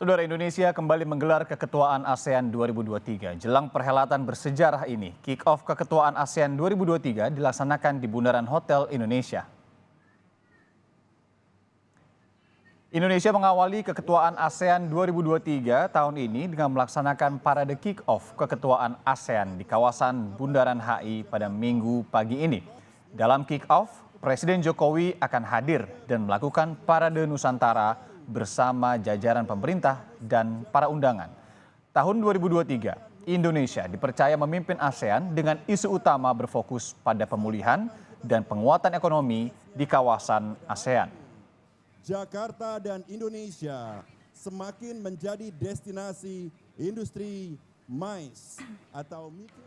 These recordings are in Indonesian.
Saudara, Indonesia kembali menggelar keketuaan ASEAN 2023. Jelang perhelatan bersejarah ini, kick-off keketuaan ASEAN 2023 dilaksanakan di Bundaran Hotel Indonesia. Indonesia mengawali keketuaan ASEAN 2023 tahun ini dengan melaksanakan parade kick-off keketuaan ASEAN di kawasan Bundaran HI pada Minggu pagi ini. Dalam kick-off, Presiden Jokowi akan hadir dan melakukan parade Nusantara bersama jajaran pemerintah dan para undangan. Tahun 2023, Indonesia dipercaya memimpin ASEAN dengan isu utama berfokus pada pemulihan dan penguatan ekonomi di kawasan ASEAN. Jakarta dan Indonesia semakin menjadi destinasi industri MICE atau mikro.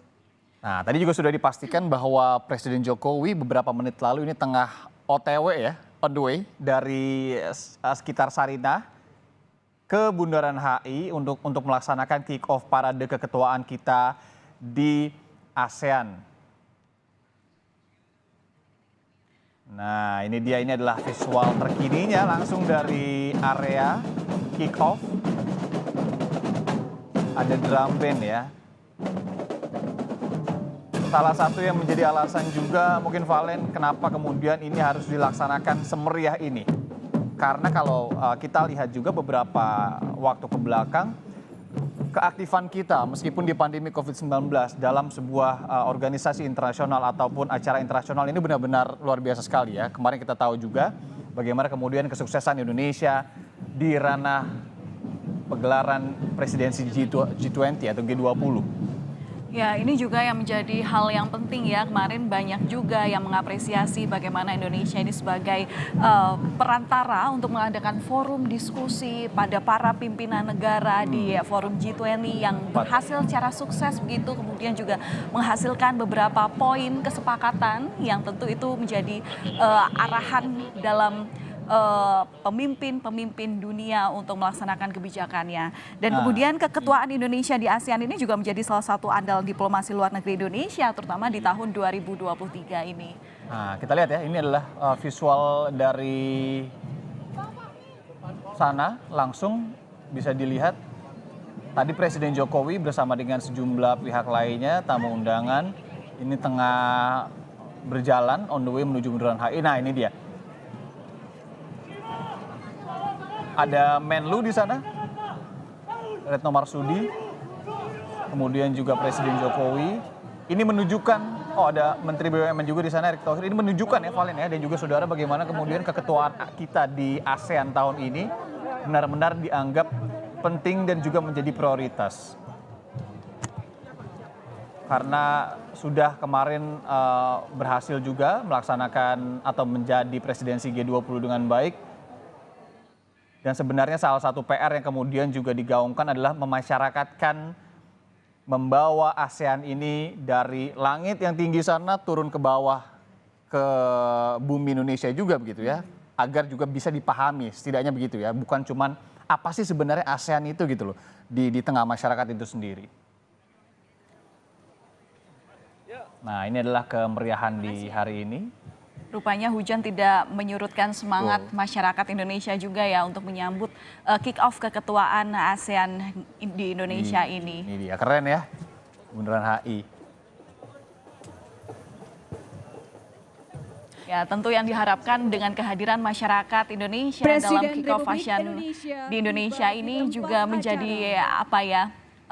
Nah, tadi juga sudah dipastikan bahwa Presiden Jokowi beberapa menit lalu ini tengah OTW ya, on the way dari sekitar Sarinah ke Bundaran HI untuk melaksanakan kick-off parade keketuaan kita di ASEAN. Nah, ini dia, ini adalah visual terkininya langsung dari area kick-off. Ada drum band ya. Salah satu yang menjadi alasan juga mungkin Valen kenapa kemudian ini harus dilaksanakan semeriah ini. Karena kalau kita lihat juga beberapa waktu ke belakang, keaktifan kita meskipun di pandemi COVID-19 dalam sebuah organisasi internasional ataupun acara internasional ini benar-benar luar biasa sekali ya. Kemarin kita tahu juga bagaimana kemudian kesuksesan Indonesia di ranah pegelaran presidensi G20 atau G20. Ya, ini juga yang menjadi hal yang penting ya. Kemarin banyak juga yang mengapresiasi bagaimana Indonesia ini sebagai perantara untuk mengadakan forum diskusi pada para pimpinan negara di forum G20 yang berhasil secara sukses begitu. Kemudian juga menghasilkan beberapa poin kesepakatan yang tentu itu menjadi arahan dalam pemimpin dunia untuk melaksanakan kebijakannya. Dan kemudian keketuaan Indonesia di ASEAN ini juga menjadi salah satu andal diplomasi luar negeri Indonesia, terutama di tahun 2023 ini. Nah, kita lihat ya, ini adalah visual dari sana, langsung bisa dilihat. Tadi Presiden Jokowi bersama dengan sejumlah pihak lainnya, tamu undangan, ini tengah berjalan on the way menuju Bundaran HI. Nah, ini dia. Ada Menlu di sana, Retno Marsudi, kemudian juga Presiden Jokowi. Ini menunjukkan, oh ada Menteri BUMN juga di sana, Erick Thohir. Ini menunjukkan ya Valen ya, dan juga saudara bagaimana kemudian keketuaan kita di ASEAN tahun ini benar-benar dianggap penting dan juga menjadi prioritas. Karena sudah kemarin berhasil juga melaksanakan atau menjadi presidensi G20 dengan baik. Dan sebenarnya salah satu PR yang kemudian juga digaungkan adalah memasyarakatkan, membawa ASEAN ini dari langit yang tinggi sana turun ke bawah ke bumi Indonesia juga begitu ya. Agar juga bisa dipahami setidaknya begitu ya. Bukan cuman apa sih sebenarnya ASEAN itu gitu loh di tengah masyarakat itu sendiri. Nah, ini adalah kemeriahan di hari ini. Rupanya hujan tidak menyurutkan semangat masyarakat Indonesia juga ya untuk menyambut kick-off keketuaan ASEAN di Indonesia ini. Ini dia, keren ya, Bundaran HI. Ya, tentu yang diharapkan dengan kehadiran masyarakat Indonesia dalam kick-off ASEAN di Indonesia ini juga menjadi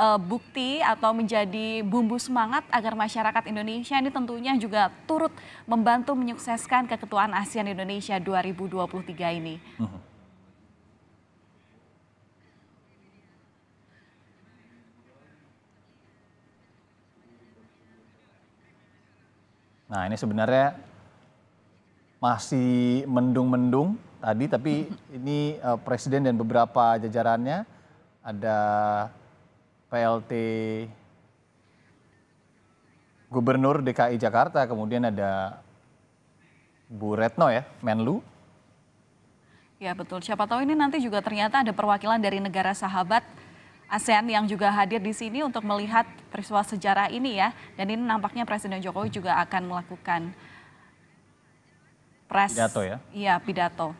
bukti atau menjadi bumbu semangat agar masyarakat Indonesia ini tentunya juga turut membantu menyukseskan keketuaan ASEAN Indonesia 2023 ini. Nah, ini sebenarnya masih mendung-mendung tadi, tapi ini Presiden dan beberapa jajarannya, ada PLT Gubernur DKI Jakarta, kemudian ada Bu Retno ya, Menlu. Ya betul, siapa tahu ini nanti juga ternyata ada perwakilan dari negara sahabat ASEAN yang juga hadir di sini untuk melihat peristiwa sejarah ini ya. Dan ini nampaknya Presiden Jokowi juga akan melakukan pidato ya? Iya, pidato.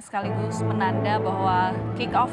sekaligus menanda bahwa kick-off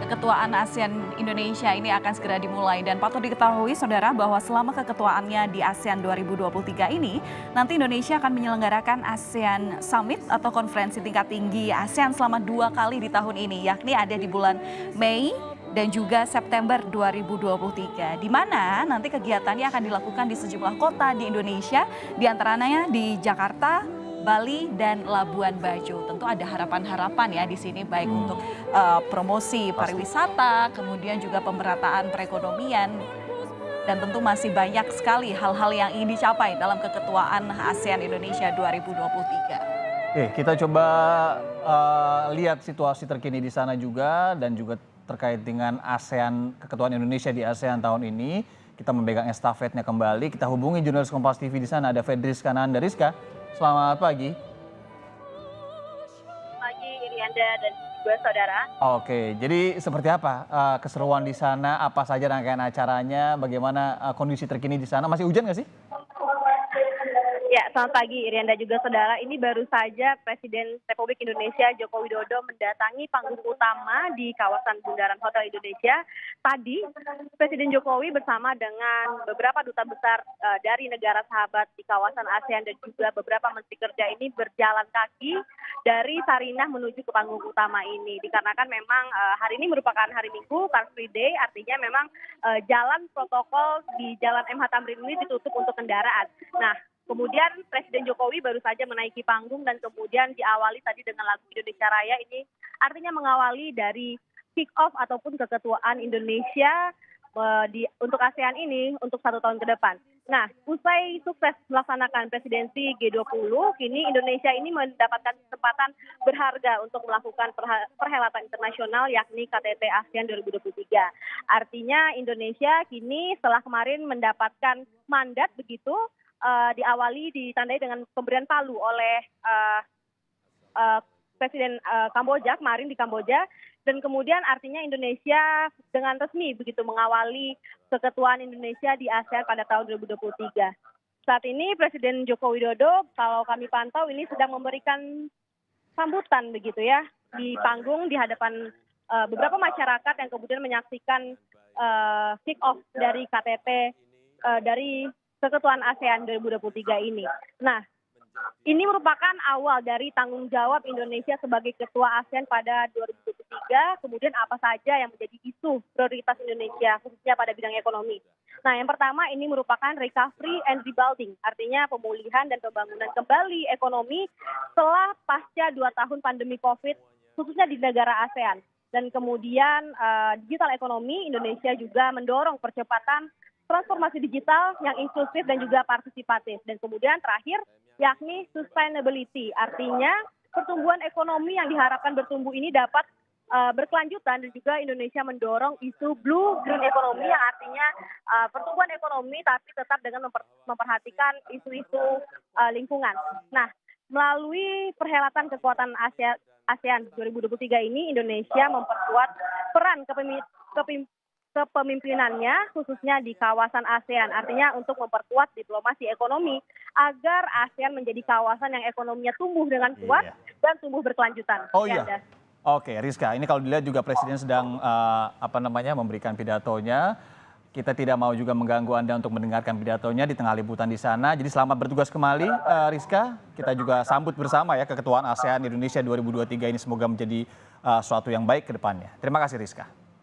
keketuaan ASEAN Indonesia ini akan segera dimulai. Dan patut diketahui saudara bahwa selama keketuaannya di ASEAN 2023 ini, nanti Indonesia akan menyelenggarakan ASEAN Summit atau konferensi tingkat tinggi ASEAN selama 2 kali di tahun ini, yakni ada di bulan Mei dan juga September 2023, di mana nanti kegiatannya akan dilakukan di sejumlah kota di Indonesia, diantaranya di Jakarta, Bali, dan Labuan Bajo. Tentu ada harapan-harapan ya di sini, baik untuk promosi pariwisata, kemudian juga pemerataan perekonomian, dan tentu masih banyak sekali hal-hal yang ingin dicapai dalam keketuaan ASEAN Indonesia 2023. Oke, kita coba lihat situasi terkini di sana juga dan juga terkait dengan ASEAN, keketuaan Indonesia di ASEAN tahun ini. Kita memegang estafetnya kembali. Kita hubungi jurnalis Kompas TV di sana, ada Fedriska Nanda. Rizka, selamat pagi. Pagi Irianda dan juga saudara. Oke, jadi seperti apa keseruan di sana? Apa saja rangkaian acaranya? Bagaimana kondisi terkini di sana? Masih hujan nggak sih? Ya, selamat pagi Irianda juga saudara. Ini baru saja Presiden Republik Indonesia Joko Widodo mendatangi panggung utama di kawasan Bundaran Hotel Indonesia. Tadi Presiden Jokowi bersama dengan beberapa duta besar dari negara sahabat di kawasan ASEAN dan juga beberapa menteri kerja ini berjalan kaki dari Sarinah menuju ke panggung utama ini. Dikarenakan memang hari ini merupakan hari Minggu, Car Free Day, artinya memang jalan protokol di Jalan MH Tamrin ini ditutup untuk kendaraan. Nah, kemudian Presiden Jokowi baru saja menaiki panggung dan kemudian diawali tadi dengan lagu Indonesia Raya. Ini artinya mengawali dari kick-off ataupun keketuaan Indonesia untuk ASEAN ini untuk 1 tahun ke depan. Nah, usai sukses melaksanakan presidensi G20, kini Indonesia ini mendapatkan kesempatan berharga untuk melakukan perhelatan internasional yakni KTT ASEAN 2023. Artinya Indonesia kini setelah kemarin mendapatkan mandat begitu, diawali ditandai dengan pemberian palu oleh Presiden Kamboja kemarin di Kamboja, dan kemudian artinya Indonesia dengan resmi begitu mengawali keketuaan Indonesia di ASEAN pada tahun 2023. Saat ini Presiden Joko Widodo kalau kami pantau ini sedang memberikan sambutan begitu ya di panggung di hadapan beberapa masyarakat yang kemudian menyaksikan kick off dari KTT dari keketuaan ASEAN 2023 ini. Nah, ini merupakan awal dari tanggung jawab Indonesia sebagai ketua ASEAN pada 2023, kemudian apa saja yang menjadi isu prioritas Indonesia, khususnya pada bidang ekonomi. Nah, yang pertama ini merupakan recovery and rebuilding, artinya pemulihan dan pembangunan kembali ekonomi setelah pasca 2 tahun pandemi COVID, khususnya di negara ASEAN. Dan kemudian digital ekonomi, Indonesia juga mendorong percepatan transformasi digital yang inklusif dan juga partisipatif. Dan kemudian terakhir yakni sustainability, artinya pertumbuhan ekonomi yang diharapkan bertumbuh ini dapat berkelanjutan, dan juga Indonesia mendorong isu blue green economy yang artinya pertumbuhan ekonomi tapi tetap dengan memperhatikan isu-isu lingkungan. Nah, melalui perhelatan kekuatan ASEAN 2023 ini Indonesia memperkuat peran kepemimpinannya khususnya di kawasan ASEAN, artinya untuk memperkuat diplomasi ekonomi agar ASEAN menjadi kawasan yang ekonominya tumbuh dengan kuat dan tumbuh berkelanjutan. Oh iya. Oke, Rizka, ini kalau dilihat juga Presiden sedang memberikan pidatonya. Kita tidak mau juga mengganggu Anda untuk mendengarkan pidatonya di tengah liputan di sana. Jadi selamat bertugas kembali, Rizka. Kita juga sambut bersama ya keketuaan ASEAN Indonesia 2023 ini, semoga menjadi suatu yang baik ke depannya. Terima kasih, Rizka.